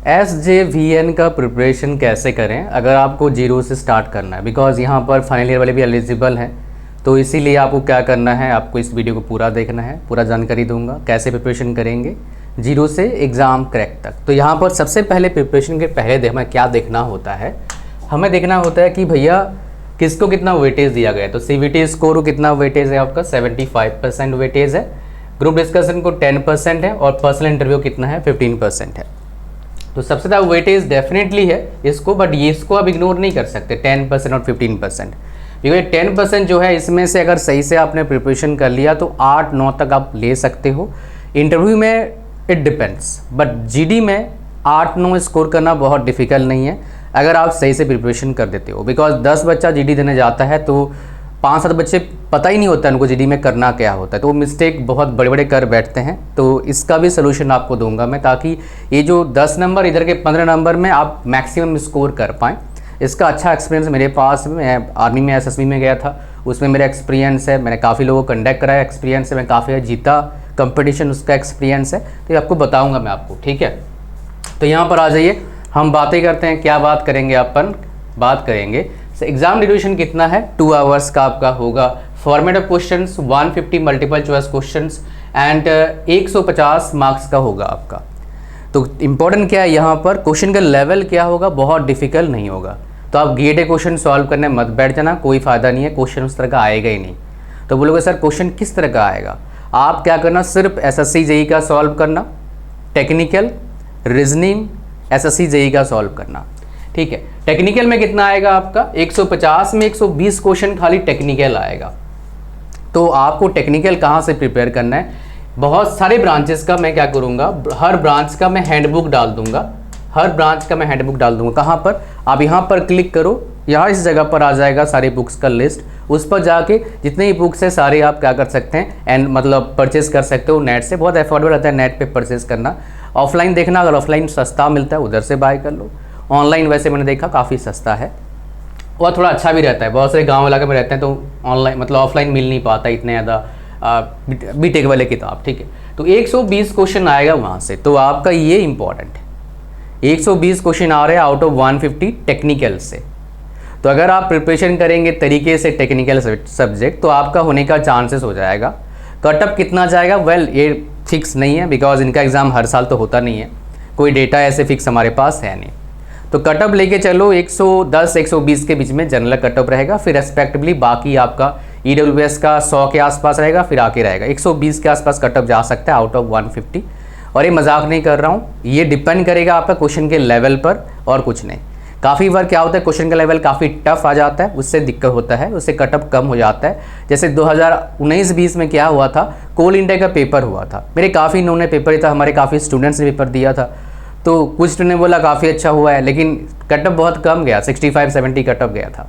SJVN का preparation कैसे करें अगर आपको जीरो से स्टार्ट करना है, बिकॉज़ यहाँ पर फाइनल ईयर वाले भी एलिजिबल हैं। तो इसीलिए आपको क्या करना है, आपको इस वीडियो को पूरा देखना है, पूरा जानकारी दूंगा कैसे प्रिपरेशन करेंगे जीरो से एग्ज़ाम क्रैक तक। तो यहाँ पर सबसे पहले प्रिपरेशन के पहले हमें क्या देखना होता है, हमें देखना होता है कि भैया किसको कितना वेटेज दिया गया है। तो CVT स्कोर को कितना वेटेज है आपका, 75% वेटेज है, ग्रुप डिस्कशन को 10% है और पर्सनल इंटरव्यू कितना है, 15% है। तो सबसे ज़्यादा वेटेज डेफिनेटली है इसको, बट ये इसको आप इग्नोर नहीं कर सकते 10% और 15%, क्योंकि 10% जो है इसमें से अगर सही से आपने प्रिपरेशन कर लिया तो 8-9 तक आप ले सकते हो। इंटरव्यू में इट डिपेंड्स, बट GD में 8-9 स्कोर करना बहुत डिफ़िकल्ट नहीं है अगर आप सही से प्रिपरेशन कर देते हो। बिकॉज 10 बच्चा GD देने जाता है तो 5-7 बच्चे पता ही नहीं होता उनको GD में करना क्या होता है, तो वो मिस्टेक बहुत बड़े बड़े कर बैठते हैं। तो इसका भी सोल्यूशन आपको दूंगा मैं, ताकि ये जो 10 नंबर इधर के 15 नंबर में आप मैक्सिमम स्कोर कर पाएँ। इसका अच्छा एक्सपीरियंस मेरे पास, मैं आर्मी में SSB में गया था, उसमें मेरा एक्सपीरियंस है, मैंने काफ़ी लोगों को कंडक्ट कराया, एक्सपीरियंस है, मैं काफ़ी जीता कंपटीशन, उसका एक्सपीरियंस है, तो ये आपको बताऊँगा मैं आपको, ठीक है। तो यहाँ पर आ जाइए, हम बातें करते हैं। क्या बात करेंगे अपन, बात करेंगे एग्जाम ड्यूरेशन कितना है, 2 आवर्स का आपका होगा। Format of questions 150 multiple choice questions and 150 marks का होगा आपका। तो इंपॉर्टेंट क्या है यहाँ पर, क्वेश्चन का लेवल क्या होगा, बहुत डिफिकल्ट नहीं होगा। तो आप गेट क्वेश्चन सॉल्व करने मत बैठ जाना, कोई फ़ायदा नहीं है, क्वेश्चन उस तरह का आएगा ही नहीं। तो बोलोगे सर क्वेश्चन किस तरह का आएगा, आप क्या करना, सिर्फ SSC JEE का सॉल्व करना, टेक्निकल, रीजनिंग, SSC JEE का सॉल्व करना, ठीक है। टेक्निकल में कितना आएगा आपका, 150 में 120 क्वेश्चन खाली टेक्निकल आएगा। तो आपको टेक्निकल कहाँ से प्रिपेयर करना है, बहुत सारे ब्रांचेस का मैं क्या करूँगा, हर ब्रांच का मैं हैंडबुक डाल दूंगा, हर ब्रांच का मैं हैंडबुक डाल दूंगा। कहाँ पर, आप यहाँ पर क्लिक करो, यहाँ इस जगह पर आ जाएगा सारी बुक्स का लिस्ट, उस पर जाके जितने भी बुक्स है सारे आप क्या कर सकते हैं एंड मतलब परचेस कर सकते हो नेट से। बहुत अफोर्डेबल रहता है नेट पे परचेस करना। ऑफलाइन देखना, अगर ऑफलाइन सस्ता मिलता है उधर से बाय कर लो। ऑनलाइन वैसे मैंने देखा काफ़ी सस्ता है और थोड़ा अच्छा भी रहता है। बहुत सारे गांव इलाके में रहते हैं तो ऑनलाइन मतलब ऑफलाइन मिल नहीं पाता इतने ज़्यादा बीटेक वाले किताब, ठीक है। तो 120 क्वेश्चन आएगा वहाँ से, तो आपका ये इंपॉर्टेंट है, 120 क्वेश्चन आ रहे हैं आउट ऑफ 150 टेक्निकल से। तो अगर आप प्रिपरेशन करेंगे तरीके से टेक्निकल सब्जेक्ट तो आपका होने का चांसेस हो जाएगा। कटअप कितना जाएगा, वेल ये फिक्स नहीं है, बिकॉज इनका एग्ज़ाम हर साल तो होता नहीं है, कोई डेटा ऐसे फिक्स हमारे पास है नहीं। तो कटअप लेके चलो 110-120 के बीच में जनरल कटअप रहेगा, फिर रेस्पेक्टिवली बाकी आपका EWS का 100 के आसपास रहेगा, फिर आके रहेगा 120 के आसपास कटअप जा सकता है आउट ऑफ 150। और ये मजाक नहीं कर रहा हूँ, ये डिपेंड करेगा आपका क्वेश्चन के लेवल पर और कुछ नहीं। काफ़ी बार क्या होता है, क्वेश्चन का लेवल काफ़ी टफ आ जाता है, उससे दिक्कत होता है, उससे कटअप कम हो जाता है। जैसे 2019-20 में क्या हुआ था, कोल इंडिया का पेपर हुआ था, मेरे काफ़ी इन्होंने पेपर था, हमारे काफ़ी स्टूडेंट्स ने पेपर दिया था। तो कुछ ने बोला काफ़ी अच्छा हुआ है, लेकिन कटअप बहुत कम गया, 65-70 कटअप गया था।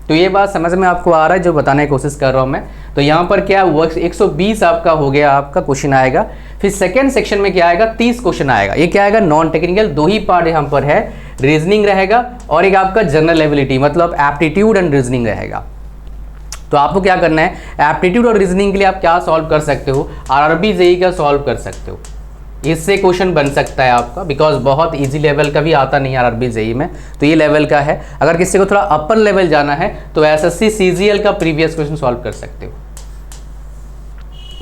तो ये बात समझ में आपको आ रहा है जो बताने की कोशिश कर रहा हूँ मैं। तो यहाँ पर क्या हुआ, 120 आपका हो गया, आपका क्वेश्चन आएगा। फिर सेकंड सेक्शन में क्या आएगा, 30 क्वेश्चन आएगा। ये क्या आएगा, नॉन टेक्निकल, 2 ही पार्ट यहाँ पर है, रीजनिंग रहेगा और एक आपका जनरल एबिलिटी मतलब एप्टीट्यूड एंड रीजनिंग रहेगा। तो आपको क्या करना है, एप्टीट्यूड और रीजनिंग के लिए आप क्या सॉल्व कर सकते हो, RRB JEE का सॉल्व कर सकते हो, इससे क्वेश्चन बन सकता है आपका, बिकॉज बहुत इजी लेवल का भी आता नहीं है RRB JEE में, तो ये लेवल का है। अगर किसी को थोड़ा अपर लेवल जाना है तो SSC CGL का प्रीवियस क्वेश्चन सॉल्व कर सकते हो,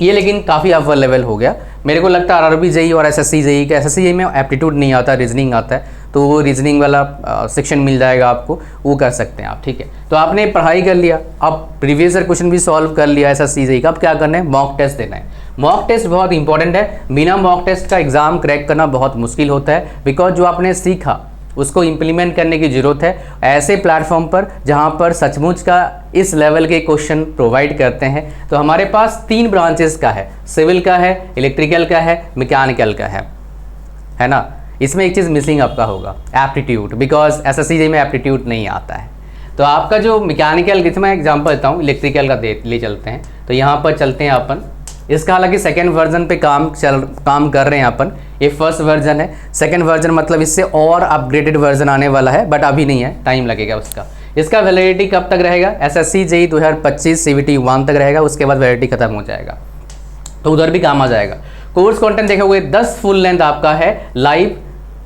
ये लेकिन काफ़ी अपर लेवल हो गया। मेरे को लगता है RRB JEE और SSC JEE का, SSC JEE में एप्टीट्यूड नहीं आता, रीजनिंग आता है, तो वो रीजनिंग वाला सेक्शन मिल जाएगा आपको, वो कर सकते हैं आप, ठीक है। तो आपने पढ़ाई कर लिया, अब प्रीवियस ईयर क्वेश्चन भी सॉल्व कर लिया SSC JEE का, अब क्या करना है, मॉक टेस्ट देना है। मॉक टेस्ट बहुत इंपॉर्टेंट है, बिना मॉक टेस्ट का एग्जाम क्रैक करना बहुत मुश्किल होता है, बिकॉज जो आपने सीखा उसको इम्प्लीमेंट करने की ज़रूरत है ऐसे प्लेटफॉर्म पर जहां पर सचमुच का इस लेवल के क्वेश्चन प्रोवाइड करते हैं। तो हमारे पास 3 ब्रांचेस का है, सिविल का है, इलेक्ट्रिकल का है, मैकेनिकल का है ना। इसमें एक चीज़ मिसिंग आपका होगा, एप्टीट्यूड, बिकॉज SSC JEE में एप्टीट्यूड नहीं आता है। तो आपका जो मैकेनिकल, इसमें एग्जाम्पल देता हूँ, इलेक्ट्रिकल का ले चलते हैं। तो यहाँ पर चलते हैं अपन, इसका हालांकि सेकेंड वर्जन पे काम कर रहे हैं अपन, ये फर्स्ट वर्जन है, सेकेंड वर्जन मतलब इससे और अपग्रेडेड वर्जन आने वाला है, बट अभी नहीं है, टाइम लगेगा उसका। इसका वैलिडिटी कब तक रहेगा, SSC JEE 2025 CVT 1 तक रहेगा, उसके बाद वैलिडिटी खत्म हो जाएगा, तो उधर भी काम आ जाएगा। कोर्स कंटेंट देखोगे 10 फुल लेंथ आपका है, लाइव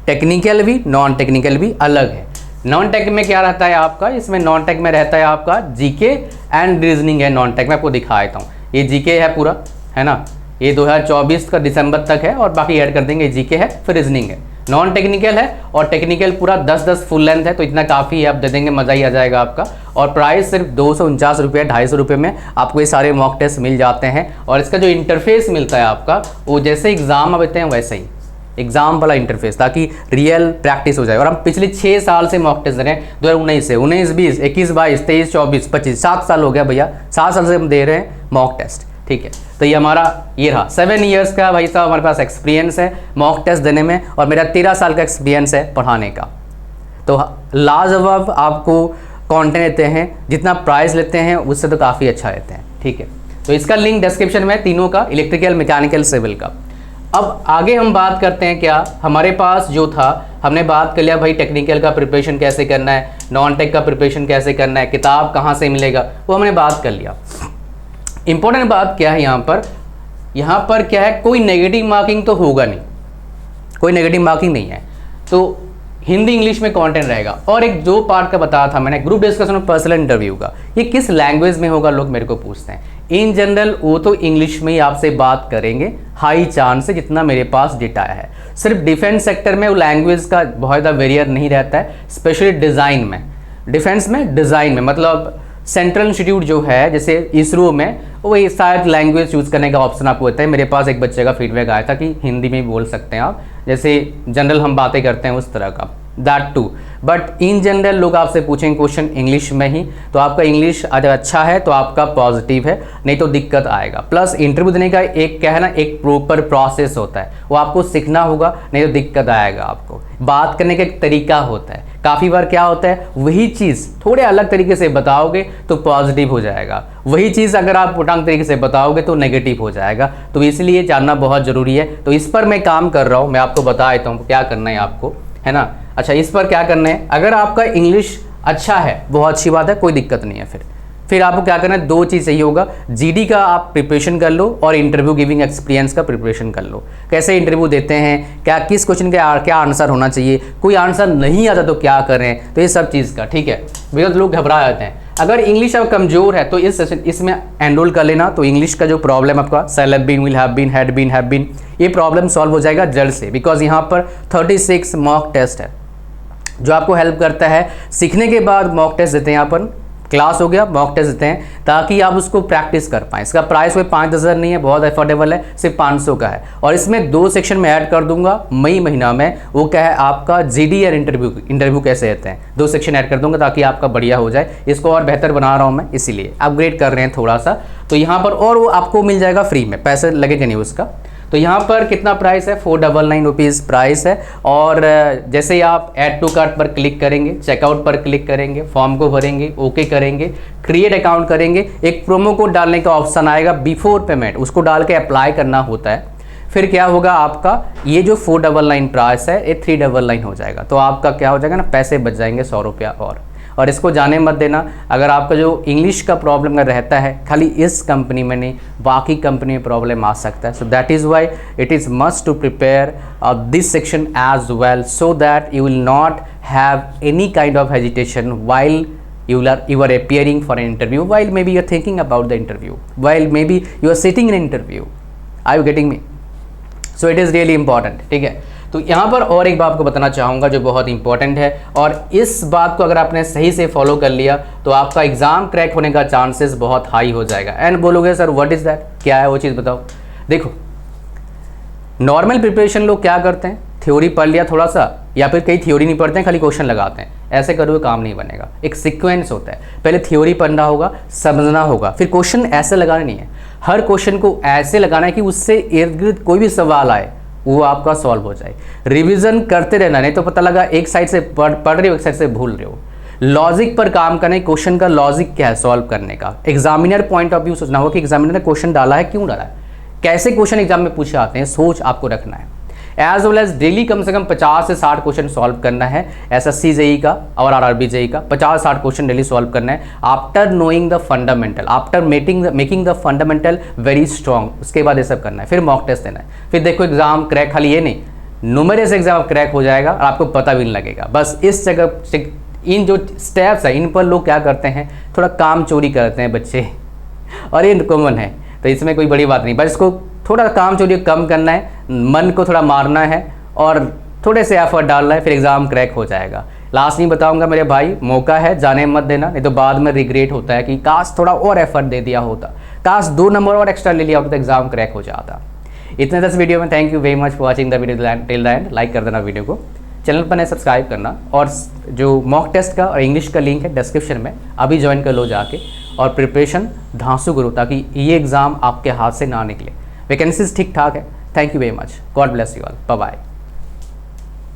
टेक्निकल भी नॉन टेक्निकल भी अलग है। नॉन टेक में क्या रहता है आपका, इसमें नॉन टेक में रहता है आपका जीके एंड रीजनिंग है। नॉन टेक में आपको दिखा देता हूँ, ये जीके है पूरा, है ना, ये 2024 का दिसंबर तक है और बाकी ऐड कर देंगे, जीके है फिर रीजनिंग है। नॉन टेक्निकल है और टेक्निकल पूरा 10-10 फुल लेंथ है, तो इतना काफ़ी है, आप दे देंगे मज़ा ही आ जाएगा आपका। और प्राइस सिर्फ 249 रुपये 250 रुपये में आपको ये सारे मॉक टेस्ट मिल जाते हैं। और इसका जो इंटरफेस मिलता है आपका, वो जैसे एग्ज़ाम आते हैं वैसे ही एग्जाम वाला इंटरफेस, ताकि रियल प्रैक्टिस हो जाए। और हम पिछले 6 साल से मॉक टेस्ट दे रहे हैं, 2019 से 19, 20, 21, 22, 23, 24, 25, 7 साल हो गया भैया, 7 साल से हम दे रहे हैं मॉक टेस्ट, ठीक है। तो ये हमारा ये रहा 7 इयर्स का भाई साहब हमारे पास एक्सपीरियंस है मॉक टेस्ट देने में, और मेरा 13 साल का एक्सपीरियंस है पढ़ाने का। तो लाजवाब आपको कंटेंट देते हैं, जितना प्राइस लेते हैं उससे तो काफ़ी अच्छा रहते हैं, ठीक है। तो इसका लिंक डिस्क्रिप्शन में तीनों का, इलेक्ट्रिकल, मैकेनिकल, सिविल का। अब आगे हम बात करते हैं, क्या हमारे पास जो था, हमने बात कर लिया भाई टेक्निकल का प्रिपरेशन कैसे करना है, नॉन टेक का प्रिपरेशन कैसे करना है, किताब कहाँ से मिलेगा, वो हमने बात कर लिया। इंपॉर्टेंट बात क्या है यहाँ पर क्या है, कोई नेगेटिव मार्किंग तो होगा नहीं, कोई नेगेटिव मार्किंग नहीं है। तो हिंदी इंग्लिश में कंटेंट रहेगा। और एक जो पार्ट का बताया था मैंने, ग्रुप डिस्कशन और पर्सनल इंटरव्यू का, ये किस लैंग्वेज में होगा लोग मेरे को पूछते हैं। इन जनरल वो तो इंग्लिश में ही आपसे बात करेंगे, हाई चांस है जितना मेरे पास डेटा है। सिर्फ डिफेंस सेक्टर में वो लैंग्वेज का बहुत ज़्यादा वेरियर नहीं रहता है, स्पेशली डिज़ाइन में, डिफेंस में, डिज़ाइन में, मतलब सेंट्रल इंस्टीट्यूट जो है जैसे इसरो में, वो ये शायद लैंग्वेज चूज़ करने का ऑप्शन आपको होता है। मेरे पास एक बच्चे का फीडबैक आया था कि हिंदी में बोल सकते हैं आप, जैसे जनरल हम बातें करते हैं उस तरह का, that too. But in general लोग आपसे पूछेंगे क्वेश्चन इंग्लिश में ही, तो आपका इंग्लिश अगर अच्छा है तो आपका पॉजिटिव है, नहीं तो दिक्कत आएगा। प्लस इंटरव्यू देने का एक क्या है ना, एक प्रॉपर प्रोसेस होता है, वो आपको सीखना होगा, नहीं तो दिक्कत आएगा आपको। बात करने का एक तरीका होता है, काफ़ी बार क्या होता है, वही चीज़ थोड़े अलग तरीके से बताओगे तो पॉजिटिव हो जाएगा, वही चीज़ अगर आप उटांग तरीके से बताओगे तो नेगेटिव हो जाएगा। तो इसलिए जानना बहुत ज़रूरी है। तो इस पर मैं काम कर रहा हूँ, मैं आपको बता देता हूँ क्या करना है आपको, है ना। अच्छा, इस पर क्या करना है, अगर आपका इंग्लिश अच्छा है बहुत अच्छी बात है, कोई दिक्कत नहीं है। फिर आपको क्या करना है, 2 चीज़ चाहिए होगा, जीडी का आप प्रिपरेशन कर लो और इंटरव्यू गिविंग एक्सपीरियंस का प्रिपरेशन कर लो। कैसे इंटरव्यू देते हैं, क्या किस क्वेश्चन का क्या आंसर होना चाहिए, कोई आंसर नहीं आता तो क्या करें, तो ये सब चीज़ का, ठीक है। बिकॉज लोग घबरा जाते हैं। अगर इंग्लिश अब कमज़ोर है तो इस सेशन इसमें एनरोल कर लेना, तो इंग्लिश का जो प्रॉब्लम आपका shall have been, will have been, had been, have been, ये प्रॉब्लम सॉल्व हो जाएगा जल्द से। बिकॉज यहाँ पर 36 मॉक टेस्ट है जो आपको हेल्प करता है। सीखने के बाद मॉक टेस्ट देते हैं, यहाँ पर क्लास हो गया, मॉक टेस्ट देते हैं ताकि आप उसको प्रैक्टिस कर पाएँ। इसका प्राइस कोई 5,000 नहीं है, बहुत अफोर्डेबल है, सिर्फ 500 का है। और इसमें 2 सेक्शन में ऐड कर दूंगा मई महीना में, वो क्या है आपका जीडी और इंटरव्यू कैसे रहते हैं, 2 सेक्शन ऐड कर दूंगा ताकि आपका बढ़िया हो जाए। इसको और बेहतर बना रहा हूँ मैं, इसीलिए अपग्रेड कर रहे हैं थोड़ा सा। तो यहाँ पर और वो आपको मिल जाएगा फ्री में, पैसे लगेगा नहीं उसका। तो यहाँ पर कितना प्राइस है, 499 रुपीज़ प्राइस है। और जैसे ही आप ऐड टू कार्ट पर क्लिक करेंगे, चेकआउट पर क्लिक करेंगे, फॉर्म को भरेंगे, ओके करेंगे, क्रिएट अकाउंट करेंगे, एक प्रोमो कोड डालने का ऑप्शन आएगा बिफोर पेमेंट, उसको डाल के अप्लाई करना होता है। फिर क्या होगा आपका, ये जो 499 प्राइस है ये 399 हो जाएगा। तो आपका क्या हो जाएगा ना, पैसे बच जाएंगे 100 रुपया। और इसको जाने मत देना, अगर आपका जो इंग्लिश का प्रॉब्लम अगर रहता है, खाली इस कंपनी में नहीं बाकी कंपनी में प्रॉब्लम आ सकता है। So that is why it is must to prepare this section as well, so that you will not have any kind of hesitation while you are appearing for an interview, while maybe you are thinking about the interview, while maybe you are sitting in an interview. Are you getting me? So it is really important, ठीक है। तो यहाँ पर और एक बात आपको बताना चाहूँगा जो बहुत इंपॉर्टेंट है, और इस बात को अगर आपने सही से फॉलो कर लिया तो आपका एग्ज़ाम क्रैक होने का चांसेस बहुत हाई हो जाएगा। एंड बोलोगे सर व्हाट इज़ दैट, क्या है वो चीज़ बताओ। देखो, नॉर्मल प्रिपरेशन लोग क्या करते हैं, थ्योरी पढ़ लिया थोड़ा सा, या फिर कई थ्योरी नहीं पढ़ते हैं, खाली क्वेश्चन लगाते हैं। ऐसे करोगे काम नहीं बनेगा। एक सीक्वेंस होता है, पहले थ्योरी पढ़ना होगा, समझना होगा, फिर क्वेश्चन ऐसे लगाने नहीं है। हर क्वेश्चन को ऐसे लगाना है कि उससे इर्द गिर्द कोई भी सवाल आए वो आपका सॉल्व हो जाए। रिवीजन करते रहना, नहीं तो पता लगा एक साइड से पढ़ रहे हो, एक साइड से भूल रहे हो। लॉजिक पर काम करना, क्वेश्चन का लॉजिक क्या है सॉल्व करने का। एग्जामिनर पॉइंट ऑफ व्यू सोचना होगा कि एग्जामिनर ने क्वेश्चन डाला है, क्यों डाला है, कैसे क्वेश्चन एग्जाम में पूछे आते हैं, सोच आपको रखना है। एज वेल एज डेली कम से कम 50 से 60 क्वेश्चन सॉल्व करना है। एसएससी जेई का और आरआरबी जेई का 50-60 क्वेश्चन डेली सॉल्व करना है। After knowing the fundamental, after making the fundamental very strong, उसके बाद ये सब करना है। फिर मॉक टेस्ट देना है। फिर देखो एग्जाम क्रैक, खाली ये नहीं, न्यूमेरियस एग्जाम आप क्रैक हो जाएगा और आपको पता भी नहीं लगेगा। बस इस जगह इन जो स्टेप्स है इन पर लोग क्या करते हैं, थोड़ा काम चोरी करते हैं बच्चे और ये कॉमन है, तो इसमें कोई बड़ी बात नहीं। बस इसको थोड़ा काम चोरी कम करना है, मन को थोड़ा मारना है और थोड़े से एफर्ट डालना है, फिर एग्ज़ाम क्रैक हो जाएगा। लास्ट नहीं बताऊंगा मेरे भाई, मौका है, जाने मत देना, नहीं तो बाद में रिग्रेट होता है कि काश थोड़ा और एफर्ट दे दिया होता, काश 2 नंबर और एक्स्ट्रा ले लिया होता तो एग्ज़ाम क्रैक हो जाता। इतने 10 वीडियो में thank you very much for watching the video till the end. Like कर देना वीडियो को, चैनल पर नए सब्सक्राइब करना, और जो मॉक टेस्ट का और इंग्लिश का लिंक है डिस्क्रिप्शन में, अभी ज्वाइन कर लो जाके, और प्रिपरेशन धांसू करो ताकि ये एग्ज़ाम आपके हाथ से ना निकले। वैकेंसीज ठीक ठाक है। Thank you very much, god bless you all, bye bye.